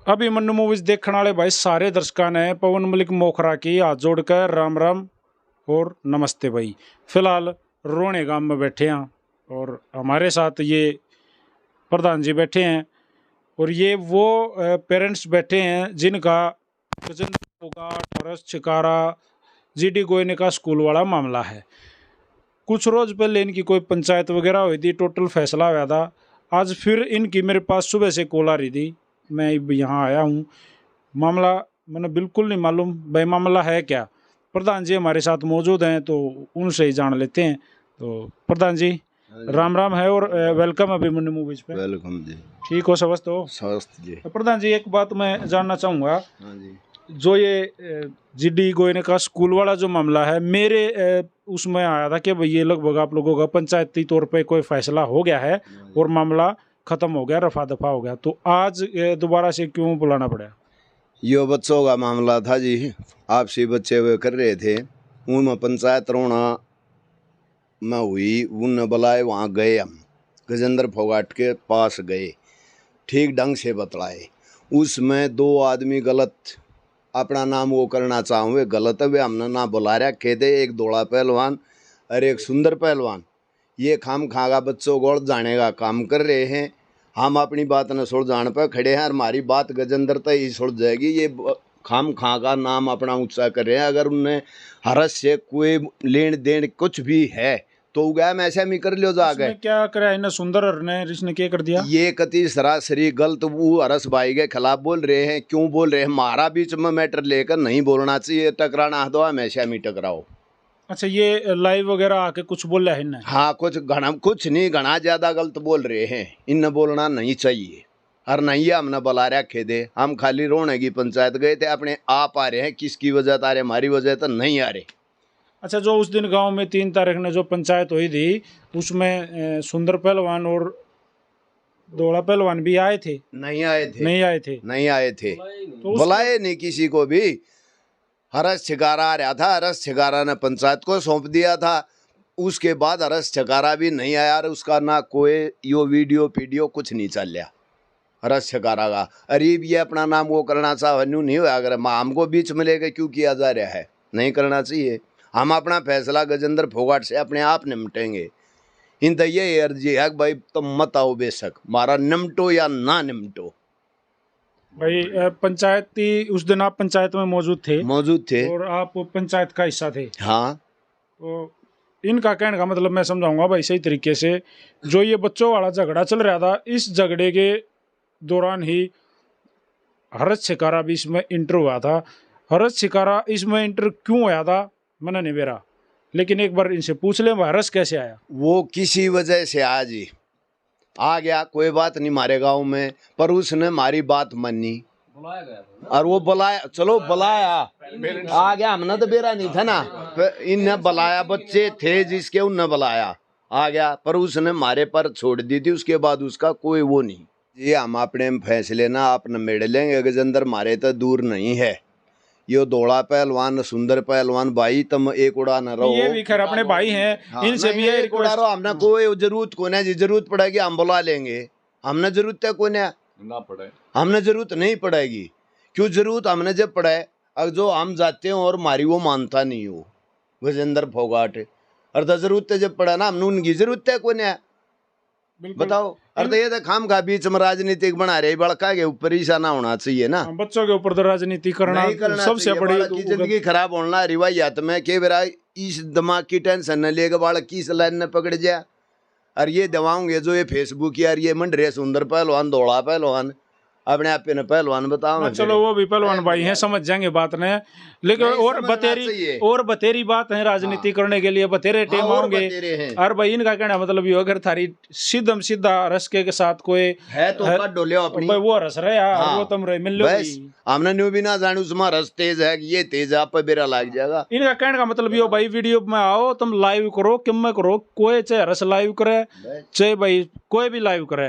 अभी मन्नू मूवीज देखने वाले भाई सारे दर्शकों ने पवन मलिक मोखरा की हाथ जोड़कर राम राम और नमस्ते भाई। फिलहाल रोने गांव में बैठे हैं और हमारे साथ ये प्रधान जी बैठे हैं और ये वो पेरेंट्स बैठे हैं जिनका गजेंद्र फोगाट, हरस छिकारा, जीडी गोयने का स्कूल वाला मामला है। कुछ रोज पहले इनकी कोई पंचायत वगैरह हुई थी, टोटल फैसला हुआ था। आज फिर इनकी मेरे पास सुबह से कॉल आ रही थी, मैं यहाँ आया हूँ। मामला मैंने बिल्कुल नहीं मालूम भाई मामला है क्या। प्रधान जी हमारे साथ मौजूद हैं तो उनसे ही जान लेते हैं। तो प्रधान जी राम राम है और वेलकम अभिमन्यु मूवीज पे। वेलकम जी। ठीक हो, स्वस्थ हो? स्वस्थ जी। प्रधान जी एक बात मैं जानना चाहूँगा, हाँ जी। जो ये जीडी गोयने का स्कूल वाला जो मामला है, मेरे उसमें आया था कि भाई ये लगभग आप लोगों का पंचायती तौर पे कोई फैसला हो गया है और मामला खत्म हो गया, रफा दफा हो गया, तो आज दोबारा से क्यों बुलाना पड़ा? यो बच्चों का मामला था जी। आपसी बच्चे वे कर रहे थे, उनमें पंचायत रोना में हुई, उन बुलाए, वहाँ गए। हम गजेंद्र फोगाट के पास गए, ठीक ढंग से बतलाए। उसमें दो आदमी गलत अपना नाम वो करना चाहूँ, गलत है, वे हमने ना बुला रखे थे। एक दौड़ा पहलवान और एक सुंदर पहलवान, ये खाम खागा बच्चों को जाने का काम कर रहे हैं। हम अपनी बात न सुल जान पर खड़े हैं और हमारी बात गजेंद्र तक ही सुल जाएगी। ये खाम खा का नाम अपना ऊंचा कर रहे हैं। अगर उन्हें हरस से कोई लेन देन कुछ भी है तो गया मैं ऐसा भी कर लियो जाके। क्या करा इन्हें सुंदर ने, इसने क्या कर दिया? ये कति सरासरी गलत वो हरस भाई के खिलाफ बोल रहे हैं। क्यों बोल रहे हैं? हमारा बीच में मैटर लेकर नहीं बोलना चाहिए। टकराना दो, हमेशा में टकराओ। अच्छा, ये लाइव वगैरह आके कुछ बोला है इन्हें? हाँ, कुछ नहीं, घना ज्यादा गलत बोल रहे हैं। इन्हें बोलना नहीं चाहिए और नहीं हमने बुला रखे थे। हम खाली रोने की पंचायत गए थे, अपने आप आ रहे हैं। किसकी वजह आ रहे? हमारी वजह तो नहीं आ रहे। अच्छा, जो उस दिन गांव में 3 तारीख ने जो पंचायत हुई थी उसमें सुंदर पहलवान और दौड़ा पहलवान भी आए थे? नहीं आए थे। नहीं आए थे। तो बुलाए नहीं किसी को भी। हरस छिकारा आ रहा था, हरस छिकारा ने पंचायत को सौंप दिया था। उसके बाद हरस छिकारा भी नहीं आया और उसका ना कोई यो वीडियो कुछ नहीं चल रहा हरस छिकारा का। अरे ये अपना नाम वो करना चाहे नहीं हुआ। अगर हमको बीच में लेकर क्यों किया जा रहा है? नहीं करना चाहिए। हम अपना फैसला गजेंद्र फोगाट से अपने आप निपटेंगे। इन तो ये अर्जी है भाई, तुम मत आओ, बेशक मारा निमटो या ना निमटो। भाई पंचायती उस दिन आप पंचायत में मौजूद थे और आप पंचायत का हिस्सा थे। हाँ। तो इनका कहने का मतलब मैं समझाऊंगा भाई सही तरीके से। जो ये बच्चों वाला झगड़ा चल रहा था, इस झगड़े के दौरान ही हरस छिकारा भी इसमें इंटर हुआ था। हरस छिकारा इसमें इंटर क्यों आया था मैंने नहीं बेरा, लेकिन एक बार इनसे पूछ ले हरस कैसे आया। वो किसी वजह से आया जी, आ गया, कोई बात नहीं हमारे गांव में, पर उसने हमारी बात मानी और वो बुलाया। चलो बुलाया, आ गया। हमने तो बेरा नहीं था ना, इनने बुलाया, बच्चे थे जिसके, उनने बुलाया, आ गया, पर उसने हमारे पर छोड़ दी थी। उसके बाद उसका कोई वो नहीं। ये हम अपने फैसले ना आप मेड़ लेंगे। गजेंद्र मारे तो दूर नहीं है। यो दौड़ा पहलवान, सुंदर पहलवान भाई, तुम एक उड़ा न रहो। ये भी खैर अपने भाई हैं। हाँ, इनसे भी एक उड़ा रहो। हमने कोई जरूरत को नहीं, जरूरत पड़ेगी हम बुला लेंगे। हमने जरूरत है कोई ना पड़े, हमने जरूरत नहीं पड़ेगी। क्यों जरूरत? हमने जब पड़े, अब जो हम जाते हैं और मारी वो मानता नहीं हो गजेंद्र फोगाट, और जरूरत है जब पड़ा ना, हमने उनकी जरूरत है कोई ना। बताओ। अरे ये तो खाम खा बीच में राजनीतिक बना रहे, बड़का के ऊपर ही ना होना चाहिए ना। बच्चों के ऊपर तो राजनीति करना सबसे बड़ी जिंदगी खराब होना रिवायत में के बेरा इस दिमाग की टेंशन न लेगा बालक की लाइन न पकड़ जाए। और ये दवाओंगे जो ये फेसबुक यार, ये मंड रहे सुंदर पहलवान, दौड़ा पहलवान, अपने आप ने पहलवान बताओ। चलो वो भी पहलवान भाई हैं, समझ जाएंगे बात ने, लेकिन और बतेरी बात है राजनीति करने के लिए बतेरे टेम होंगे। और भाई इनका कहना मतलब ये अगर थारी सीधा रस के साथ कोई है तो डोले अपनी वो रस रहे यार, वो तुम रहे मिल लो। हमने न्यू भी ना जाने उसमें रस तेज है, ये तेज आप पे बेरा लग जाएगा। इनका कहने का मतलब ये भाई वीडियो में आओ, तुम लाइव करो, किम में करो, कोई चाहे रस लाइव करे चाहे भाई कोई भी लाइव करे,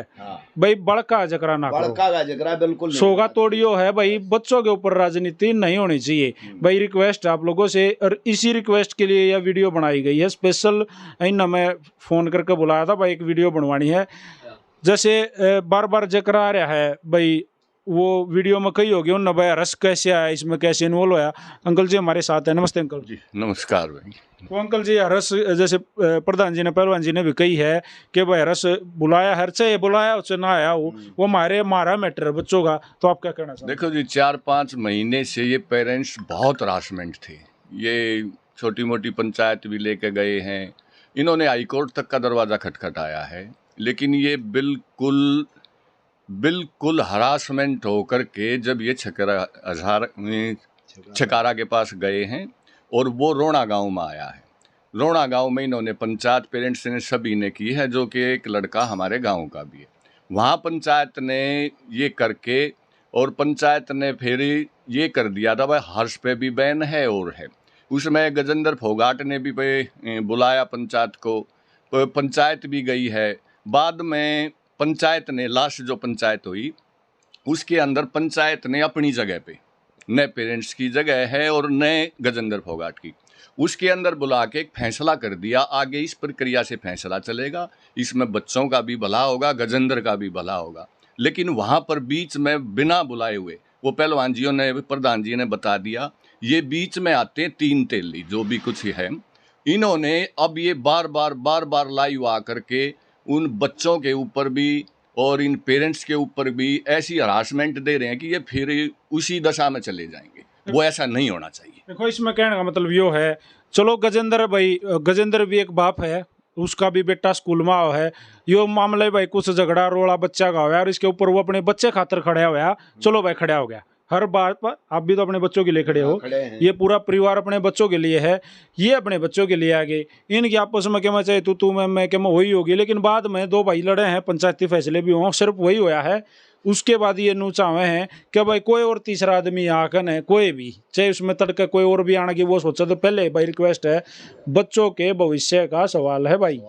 भाई बड़का जकरा ना करो, बड़का का जकरा बिल्कुल सोगा तोड़ियो है भाई। बच्चों के ऊपर राजनीति नहीं होनी चाहिए भाई। रिक्वेस्ट आप लोगों से, और इसी रिक्वेस्ट के लिए यह वीडियो बनाई गई है स्पेशल। इन मैं फोन करके बुलाया था भाई, एक वीडियो बनवानी है। जैसे बार बार जिक्र आ रहा है भाई वो वीडियो में कही होगी उन भाई रस कैसे आया, इसमें कैसे इन्वॉल्व होया। अंकल जी हमारे साथ है, नमस्ते अंकल जी नमस्कार भाई। तो अंकल जी हरस जैसे प्रधान जी ने पहलवान जी ने भी कही है कि भाई हरस बुलाया, हर से बुलाया उससे ना आया वो हमारा मैटर है बच्चों का, तो आप क्या कहना चाहते देखो जी 4-5 महीने से ये पेरेंट्स बहुत हरासमेंट थे। ये छोटी मोटी पंचायत भी लेके गए हैं, इन्होंने हाईकोर्ट तक का दरवाज़ा खटखटाया है, लेकिन ये बिल्कुल हरासमेंट होकर के जब ये छकारा के पास गए हैं और वो रोना गांव में आया है। रोना गांव में इन्होंने पंचायत पेरेंट्स ने सभी ने की है, जो कि एक लड़का हमारे गांव का भी है। वहाँ पंचायत ने ये करके और पंचायत ने फिर ये कर दिया था भाई हर्ष पे भी बैन है और है। उसमें गजेंद्र फोगाट ने भी बुलाया पंचायत को, तो पंचायत भी गई है। बाद में पंचायत ने लास्ट जो पंचायत हुई उसके अंदर पंचायत ने अपनी जगह पे नए पेरेंट्स की जगह है और नए गजेंद्र फोगाट की उसके अंदर बुला के एक फैसला कर दिया। आगे इस प्रक्रिया से फैसला चलेगा, इसमें बच्चों का भी भला होगा, गजेंद्र का भी भला होगा। लेकिन वहाँ पर बीच में बिना बुलाए हुए वो पहलवान जियों ने प्रधान जी ने बता दिया, ये बीच में आते हैं 3 तेली जो भी कुछ है। इन्होंने अब ये बार बार लाइव आकर के उन बच्चों के ऊपर भी और इन पेरेंट्स के ऊपर भी ऐसी हरासमेंट दे रहे हैं कि ये फिर उसी दशा में चले जाएंगे। वो ऐसा नहीं होना चाहिए। देखो इसमें कहने का मतलब यो है, चलो गजेंद्र भी एक बाप है, उसका भी बेटा स्कूल में आओ है, यो मामले भाई कुछ झगड़ा रोड़ा बच्चा का हुआ और इसके ऊपर वो अपने बच्चे खातर खड़ा हुआ, चलो भाई खड़ा हो गया। हर बात पर आप भी तो अपने बच्चों के लिए खड़े हो, ये पूरा परिवार अपने बच्चों के लिए है, ये अपने बच्चों के लिए आगे इनकी आपस में क्या चाहे तू मैं क्या वही होगी। लेकिन बाद में 2 भाई लड़े हैं, पंचायती फैसले भी हों, सिर्फ वही होया है। उसके बाद ये नूचावे हैं कि भाई कोई और तीसरा आदमी आकन है, कोई भी चाहे उसमें तड़के कोई और भी आने की वो सोचा। तो पहले भाई रिक्वेस्ट है, बच्चों के भविष्य का सवाल है भाई,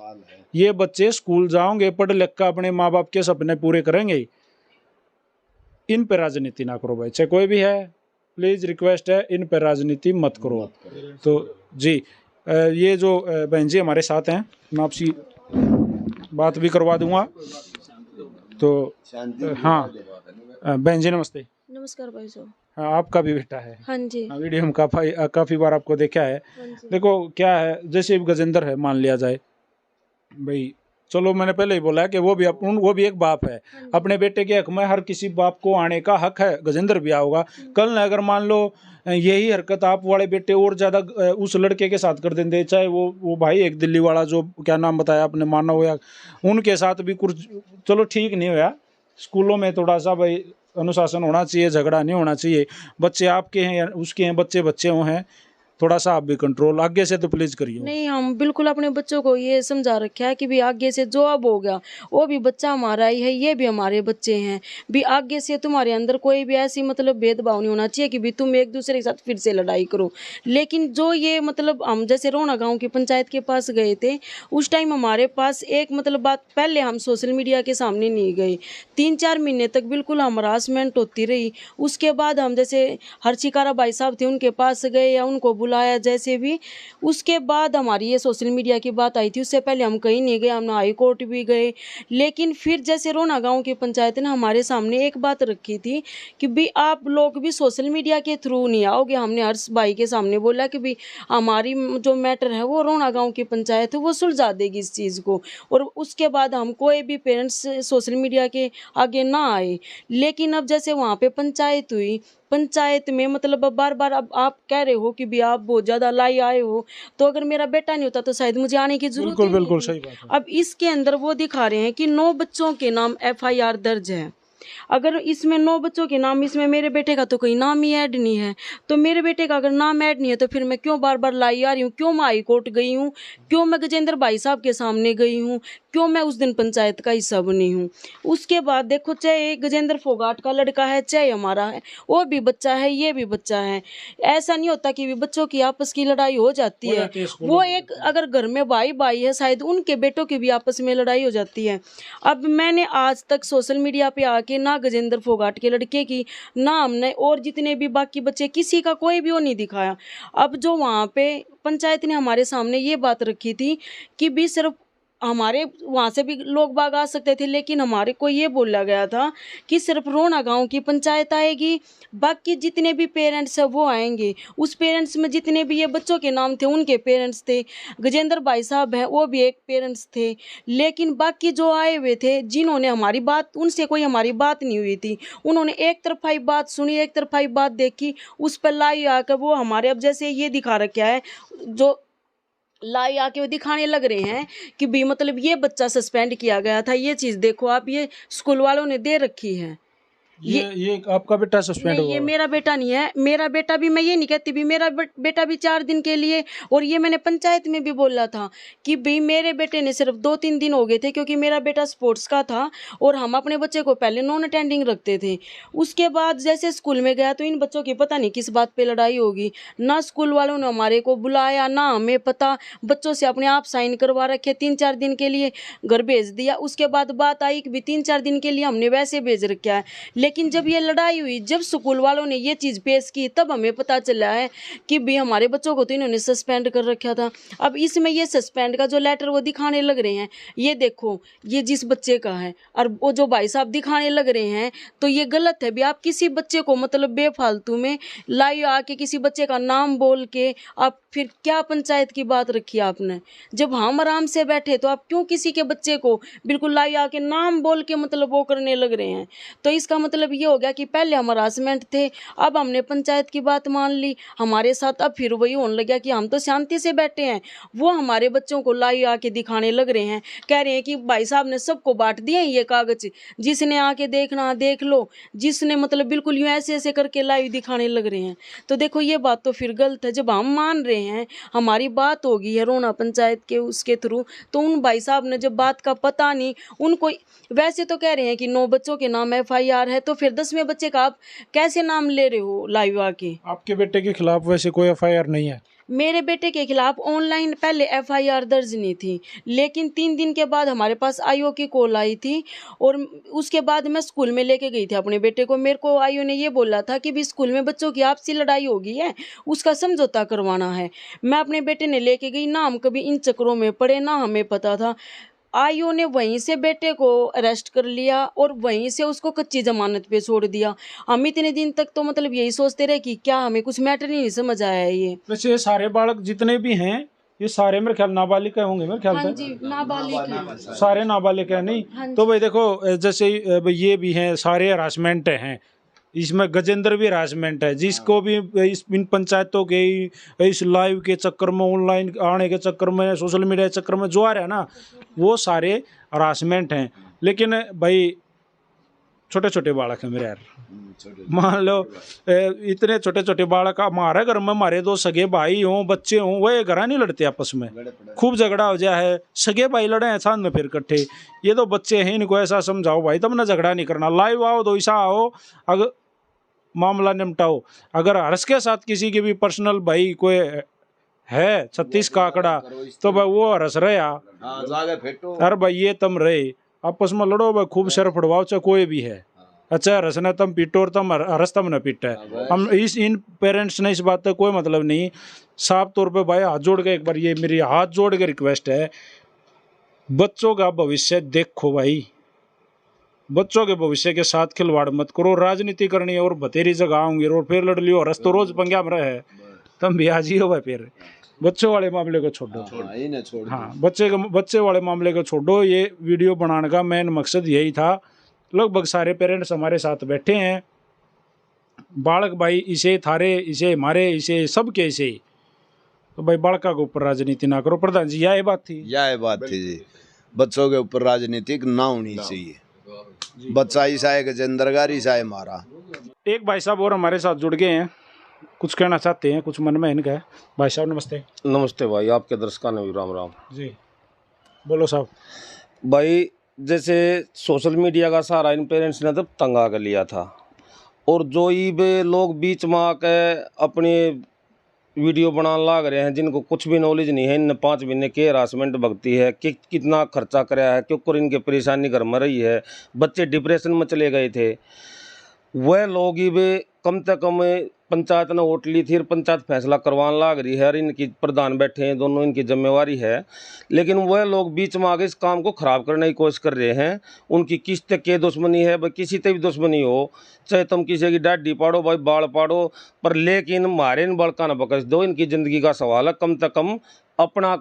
ये बच्चे स्कूल जाओगे, पढ़ लिख कर अपने माँ बाप के सपने पूरे करेंगे, इन पर राजनीति ना करो भाई, चाहे कोई भी है, प्लीज रिक्वेस्ट है, इन पर राजनीति मत करो। तो जी ये जो बहन जी हमारे साथ हैं, मैं आपसी बात भी करवा दूंगा। तो हाँ बहन जी नमस्ते। नमस्कार भाई साहब। हाँ, आपका भी बेटा है। हाँ जी। वीडियो में काफी बार आपको देखा है। देखो क्या है, जैसे गजेंद्र है मान लिया जाए भाई, चलो मैंने पहले ही बोला है कि वो भी एक बाप है, अपने बेटे के हक में हर किसी बाप को आने का हक है। गजेंद्र भी आओगा कल न, अगर मान लो यही हरकत आप वाले बेटे और ज्यादा उस लड़के के साथ कर देंगे, चाहे वो भाई एक दिल्ली वाला जो क्या नाम बताया आपने, मानव या उनके साथ भी कुछ, चलो ठीक नहीं होया। स्कूलों में थोड़ा सा भाई अनुशासन होना चाहिए, झगड़ा नहीं होना चाहिए। बच्चे आपके हैं या उसके हैं, बच्चे हो हैं, थोड़ा सा आप भी कंट्रोल आगे से तो प्लीज करिए। नहीं, हम बिल्कुल अपने बच्चों को ये समझा रखा है कि भी आगे से जो अब हो गया वो भी बच्चा हमारा ही है, ये भी हमारे बच्चे हैं भी। आगे से तुम्हारे अंदर कोई भी ऐसी मतलब भेदभाव नहीं होना चाहिए कि भी तुम एक दूसरे के साथ फिर से लड़ाई करो। लेकिन जो ये मतलब हम जैसे रोना गांव की पंचायत के पास गए थे, उस टाइम हमारे पास एक मतलब बात, पहले हम सोशल मीडिया के सामने नहीं गए, 3-4 महीने तक बिल्कुल हम हरासमेंट होती रही। उसके बाद हम जैसे हर्षिकारा भाई साहब थे उनके पास गए या उनको बुलाया जैसे भी, उसके बाद हमारी ये सोशल मीडिया की बात आई थी। उससे पहले हम कहीं नहीं गए, हम हाई कोर्ट भी गए। लेकिन फिर जैसे रोना गांव की पंचायत ने हमारे सामने एक बात रखी थी कि भी आप लोग भी सोशल मीडिया के थ्रू नहीं आओगे। हमने हर्ष भाई के सामने बोला कि भी हमारी जो मैटर है वो रोना गांव की पंचायत है, वो सुलझा देगी इस चीज़ को, और उसके बाद हम कोई भी पेरेंट्स सोशल मीडिया के आगे ना आए। लेकिन अब जैसे वहाँ पे पंचायत हुई, पंचायत में मतलब बार बार अब आप कह रहे हो कि भी आप बहुत ज़्यादा लाई आए हो, तो अगर मेरा बेटा नहीं होता तो शायद मुझे आने की जरूरत ही नहीं बिल्कुल थी। सही बात है। अब इसके अंदर वो दिखा रहे हैं कि 9 बच्चों के नाम FIR दर्ज है। अगर इसमें 9 बच्चों के नाम, इसमें मेरे बेटे का तो कोई नाम ही ऐड नहीं है, तो मेरे बेटे का अगर नाम ऐड नहीं है तो फिर मैं क्यों बार बार लाई आ रही हूँ, क्यों मैं हाई कोर्ट गई हूँ, क्यों मैं गजेंद्र भाई साहब के सामने गई हूँ, क्यों मैं उस दिन पंचायत का हिस्सा बनी हूँ। उसके बाद देखो, चाहे गजेंद्र फोगाट का लड़का है, चाहे हमारा है, वो भी बच्चा है, ये भी बच्चा है। ऐसा नहीं होता कि बच्चों की आपस की लड़ाई हो जाती है। वो एक अगर घर में भाई भाई है, शायद उनके बेटों की भी आपस में लड़ाई हो जाती है। अब मैंने आज तक सोशल मीडिया पे आके ना गजेंद्र फोगाट के लड़के की, ना हमने और जितने भी बाकी बच्चे, किसी का कोई भी वो नहीं दिखाया। अब जो वहाँ पे पंचायत ने हमारे सामने ये बात रखी थी कि भी सिर्फ हमारे वहाँ से भी लोग बाग आ सकते थे, लेकिन हमारे को ये बोला गया था कि सिर्फ रोना गांव की पंचायत आएगी, बाकी जितने भी पेरेंट्स हैं वो आएंगे। उस पेरेंट्स में जितने भी ये बच्चों के नाम थे उनके पेरेंट्स थे, गजेंद्र भाई साहब हैं वो भी एक पेरेंट्स थे, लेकिन बाकी जो आए हुए थे जिन्होंने हमारी बात, उनसे कोई हमारी बात नहीं हुई थी, उन्होंने एक तरफा ही बात सुनी, एक तरफा ही बात देखी, उस पर लाइव आकर वो हमारे अब जैसे ये दिखा रखा है, जो लाई आके वो दिखाने लग रहे हैं कि भी मतलब ये बच्चा सस्पेंड किया गया था, ये चीज़ देखो आप, ये स्कूल वालों ने दे रखी है। ये आपका बेटा सस्पेंड नहीं, हुआ? ये मेरा बेटा नहीं है। मेरा बेटा भी, मैं ये नहीं कहती भी, मेरा बेटा भी 4 दिन के लिए, और ये मैंने पंचायत में भी बोला था कि भाई मेरे बेटे ने सिर्फ 2-3 दिन हो गए थे, क्योंकि मेरा बेटा स्पोर्ट्स का था और हम अपने बच्चे को पहले नॉन अटेंडिंग रखते थे। उसके बाद जैसे स्कूल में गया तो इन बच्चों की पता नहीं किस बात पर लड़ाई होगी, ना स्कूल वालों ने हमारे को बुलाया, ना हमें पता, बच्चों से अपने आप साइन करवा रखे, 3-4 दिन के लिए घर भेज दिया। उसके बाद बात आई कि भी 3-4 दिन के लिए हमने वैसे भेज रखा है, लेकिन जब ये लड़ाई हुई, जब स्कूल वालों ने ये चीज़ पेश की, तब हमें पता चला है कि भी हमारे बच्चों को तो इन्होंने सस्पेंड कर रखा था। अब इसमें ये सस्पेंड का जो लेटर वो दिखाने लग रहे हैं, ये देखो ये जिस बच्चे का है, और वो जो भाई साहब दिखाने लग रहे हैं, तो ये गलत है भी। आप किसी बच्चे को मतलब बेफालतू में लाइव आके किसी बच्चे का नाम बोल के आप फिर क्या पंचायत की बात रखी आपने? जब हम आराम से बैठे तो आप क्यों किसी के बच्चे को बिल्कुल लाइव आके नाम बोल के मतलब वो करने लग रहे हैं? तो इसका मतलब ये हो गया कि पहले हम हरासमेंट थे, अब हमने पंचायत की बात मान ली हमारे साथ, अब फिर वही होने लगा कि हम तो शांति से बैठे हैं, वो हमारे बच्चों को लाइव आके दिखाने लग रहे हैं, कह रहे हैं कि भाई साहब ने सबको बांट दिए ये कागज, जिसने आके देखना देख लो, जिसने मतलब बिल्कुल यूँ ऐसे ऐसे करके लाइव दिखाने लग रहे हैं। तो देखो ये बात तो फिर गलत है। जब हम मान रहे हैं, हमारी बात होगी है रोना पंचायत के उसके थ्रू, तो उन भाई साहब ने जब बात का पता नहीं उनको, वैसे तो कह रहे हैं कि 9 बच्चों के नाम FIR है, तो फिर 10वें बच्चे का आप कैसे नाम ले रहे हो लाइव आके? आपके बेटे के खिलाफ वैसे कोई FIR नहीं है? मेरे बेटे के खिलाफ ऑनलाइन पहले FIR दर्ज नहीं थी, लेकिन 3 दिन के बाद हमारे पास IO की कॉल आई थी, और उसके बाद मैं स्कूल में लेके गई थी अपने बेटे को। मेरे को IO ने ये बोला था कि भी स्कूल में बच्चों की आपसी लड़ाई हो गई है, उसका समझौता करवाना है। मैं अपने बेटे ने लेके गई, ना हम कभी इन चक्करों में पड़े, ना हमें पता था। IO ने वहीं से बेटे को अरेस्ट कर लिया और वहीं से उसको कच्ची जमानत पे छोड़ दिया। हम इतने दिन तक तो मतलब यही सोचते रहे कि क्या हमें कुछ मैटर ही नहीं समझ आया है ये। वैसे ये सारे बालक जितने भी हैं ये सारे मेरे ख्याल नाबालिग होंगे, मेरे ख्याल हाँ से जी, नाबालिग हैं। सारे नाबालिग हैं। नहीं हाँ तो भाई देखो जैसे ये भी हैं, सारे हरासमेंट हैं, इसमें गजेंद्र भी हरासमेंट है, जिसको भी इन पंचायतों के इस लाइव के चक्कर में, ऑनलाइन आने के चक्कर में, सोशल मीडिया के चक्कर में जो आ रहा है ना, वो सारे हरासमेंट हैं। लेकिन भाई छोटे छोटे बालक हैं मेरे यार, मान लो इतने छोटे छोटे बालक, हमारे घर में हमारे 2 सगे भाई हों, बच्चे हों, वह घर नहीं लड़ते आपस में, खूब झगड़ा हो जाए है, सगे भाई लड़े हैं साथ में फिर इकट्ठे, ये तो बच्चे हैं, इनको ऐसा समझाओ भाई, तब ना झगड़ा नहीं करना, लाइव आओ तो ऐसा आओ, अगर मामला निपटाओ। अगर हर्ष के साथ किसी की भी पर्सनल भाई कोई है 36 का आंकड़ा, तो भाई वो हर्ष रहे, अरे भाई ये तुम रहे आपस में लड़ो भाई, खूब सर फड़वाओ, चाहे कोई भी है। अच्छा हर्ष ने तुम पीटो और तुम हर्ष तुम न पीटा है, हम इन पेरेंट्स ने इस बात का कोई मतलब नहीं। साफ तौर पे भाई हाथ जोड़ के एक बार, ये मेरी हाथ जोड़ के रिक्वेस्ट है, बच्चों का भविष्य देखो भाई, बच्चों के भविष्य के साथ खिलवाड़ मत करो। राजनीति करनी है और बतेरी जगह आऊंगी और फिर लड़ लियो, हर्ष तो रोज पंगा में रहे, तुम भी आज ही हो भाई, फिर बच्चों वाले मामले को छोड़ो। हाँ, बच्चे वाले मामले को छोड़ो। ये वीडियो बनाने का मेन मकसद यही था। लगभग सारे पेरेंट्स हमारे साथ बैठे हैं, बालक भाई इसे थारे, इसे हमारे, इसे सबके इसे, तो भाई बालका के ऊपर राजनीति ना करो। प्रधान जी यह बात थी जी, बच्चों के ऊपर राजनीति ना होनी चाहिए। बच्चा ईसा है गजेंद्र गार, ईसा है हमारा। एक भाई साहब और हमारे साथ जुड़ गए हैं, कुछ कहना चाहते हैं, कुछ मन में इनका है। भाई साहब नमस्ते। नमस्ते भाई, आपके दर्शकों ने भी राम राम जी, बोलो साहब। भाई जैसे सोशल मीडिया का सहारा इन पेरेंट्स ने तब तंग आ कर लिया था, और जो ये लोग बीच में आकर अपनी वीडियो बनाने लग रहे हैं, जिनको कुछ भी नॉलेज नहीं है, इन 5 महीने के हरासमेंट भगती है कि कितना खर्चा कराया है, क्योंकि इनके परेशानी घर में रही है, बच्चे डिप्रेशन में चले गए थे, वह लोग ही वे कम से कम पंचायत ने वोट ली थी और पंचायत फैसला करवाने लाग रही है और इनकी प्रधान बैठे हैं, दोनों इनकी जिम्मेवारी है। लेकिन वह लोग बीच में आगे इस काम को खराब करने की कोशिश कर रहे हैं। उनकी किस तक के दुश्मनी है भाई, किसी तक भी दुश्मनी हो, चाहे तुम किसी की डाडी पाड़ो भाई, बाल पाड़ो, पर लेकिन मारे इन बड़का न बकस दो। इनकी ज़िंदगी का सवाल है, कम से कम अपना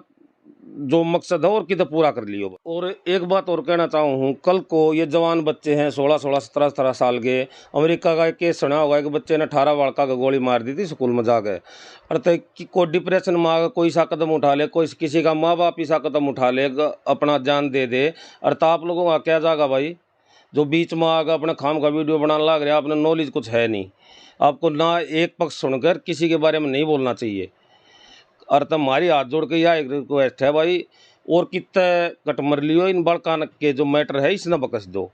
जो मकसद है और कितना पूरा कर लियो। और एक बात और कहना चाहूँ हूँ, कल को ये जवान बच्चे हैं 16-16, 17-17 साल के, अमेरिका का एक केस सुना होगा कि बच्चे ने 18 लड़का का गोली मार दी थी स्कूल में जाकर। अर्थात कि कोई डिप्रेशन में आकर कोई सा कदम उठा ले, कोई किसी का माँ बाप ही सा कदम उठा ले, अपना जान दे दे। अर्थात आप लोगों का क्या जाएगा भाई, जो बीच में आकर अपने खाम का वीडियो बनाने लग रहे हैं, आपने नॉलेज कुछ है नहीं, आपको ना एक पक्ष सुनकर किसी के बारे में नहीं बोलना चाहिए। अर्थ हमारी हाथ जोड़ के यह एक रिक्वेस्ट है भाई, और कितने कट मर लियो, इन बड़कान के जो मैटर है इसने बकस दो।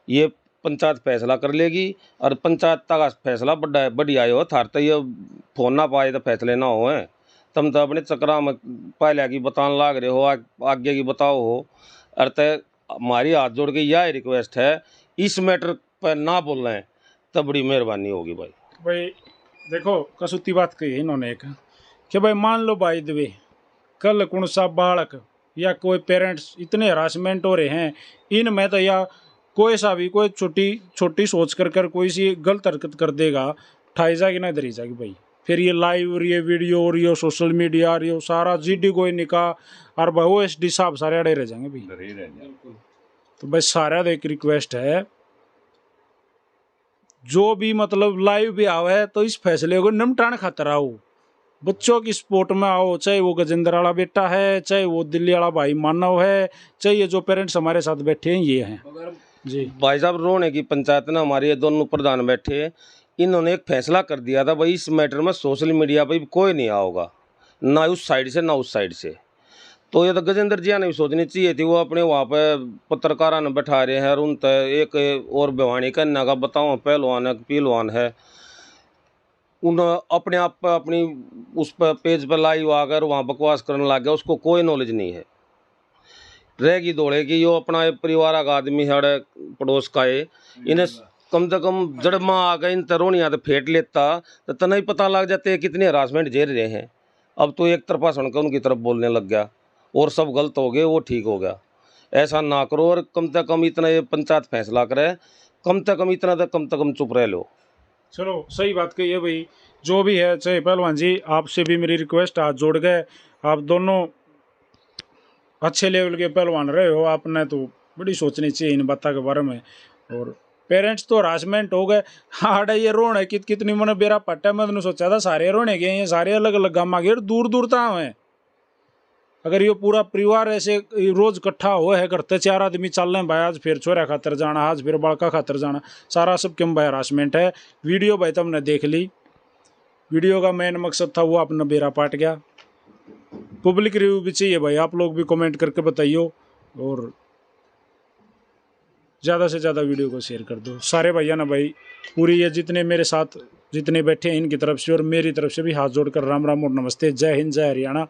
ये पंचायत फैसला कर लेगी और पंचायत का फैसला बढ़िया हो। थार तो ये फोन ना पाए तो फैसले ना हो, तुम तो अपने चक्रा में पहले की बताने लाग रहे हो, आगे की बताओ हो। अर्थ हमारी हाथ जोड़ के यह रिक्वेस्ट है, इस मैटर पर ना बोल रहे हैं तो बड़ी मेहरबानी होगी भाई। भाई देखो कसूती बात कही है इन्होंने एक, कि भाई मान लो भाई दबे कल कौन सा बालक या कोई पेरेंट्स इतने हरासमेंट हो रहे हैं इनमें, तो या कोई सा भी कोई छोटी सोच कर कोई सी गलत हरकत कर देगा, ठाई जाएगी ना इधर ही जाएगी भाई। फिर ये लाइव और ये वीडियो और ये सोशल मीडिया और ये सारा जीडी कोई निकाह और भाई OSD साहब सारे अड़े रह जाएंगे भाई। तो भाई सारा एक रिक्वेस्ट है, जो भी मतलब लाइव भी आवा है तो इस फैसले को निपटाने खातर आओ, बच्चों की सपोर्ट में आओ। चाहे वो गजेंद्र वाला बेटा है, चाहे वो दिल्ली वाला भाई मानव है, चाहे ये जो पेरेंट्स हमारे साथ बैठे हैं ये हैं जी। भाई साहब रोने की पंचायत ने हमारे ये दोनों प्रधान बैठे, इन्होंने एक फैसला कर दिया था भाई, इस मैटर में सोशल मीडिया पर कोई नहीं आओगा, ना उस साइड से ना उस साइड से। तो ये तो गजेंद्र जी ने भी सोचनी चाहिए थी, वो अपने वहाँ पे पत्रकारों ने बैठा रहे हैं और उन एक और बेवानी करने का बताओ, पहलवान है उन अपने आप पर अपनी उस पर पेज पर लाइव आकर वहाँ बकवास करने लग गया, उसको कोई नॉलेज नहीं है। रहेगी दौड़ेगी, यो अपना परिवार का आदमी है, पड़ोस का है, इन्हें कम से कम जड़ में आ गए इन तरोनिया तो फेंट लेता तो तना ही पता लग जाते कितने हरासमेंट झेल रहे हैं। अब तो एक तरफा सुनकर उनकी तरफ बोलने लग गया और सब गलत हो गए, वो ठीक हो गया। ऐसा ना करो और कम से कम इतना ये पंचायत फैसला करे, कम से कम इतना तो कम से कम चुप रह लो। चलो सही बात कही है भाई, जो भी है। चाहे पहलवान जी आपसे भी मेरी रिक्वेस्ट, हाथ जोड़ गए, आप दोनों अच्छे लेवल के पहलवान रहे हो, आपने तो बड़ी सोचनी चाहिए इन बातों के बारे में। और पेरेंट्स तो हरासमेंट हो गए, हाँ ये रोने कितनी मैंने बेरा पट्टा, मैंने सोचा था सारे रोने गए, ये सारे अलग अलग गामा गए, दूर दूर तक हैं। अगर ये पूरा परिवार ऐसे रोज इकट्ठा हुआ है, करते 4 आदमी चल रहे हैं भाई, आज फिर छोरा खातर जाना, आज फिर बड़का खातर जाना, सारा सब क्यों भाई हरासमेंट है। वीडियो भाई तुमने देख ली, वीडियो का मेन मकसद था वो अपना बेरा पाट गया। पब्लिक रिव्यू भी चाहिए भाई, आप लोग भी कमेंट करके बताइयो और ज़्यादा से ज़्यादा वीडियो को शेयर कर दो। सारे भैया ना भाई, पूरी ये जितने मेरे साथ जितने बैठे हैं इनकी तरफ से और मेरी तरफ से भी हाथ जोड़कर राम राम और नमस्ते। जय हिंद, जय हरियाणा,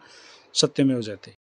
सत्यमेव जयते।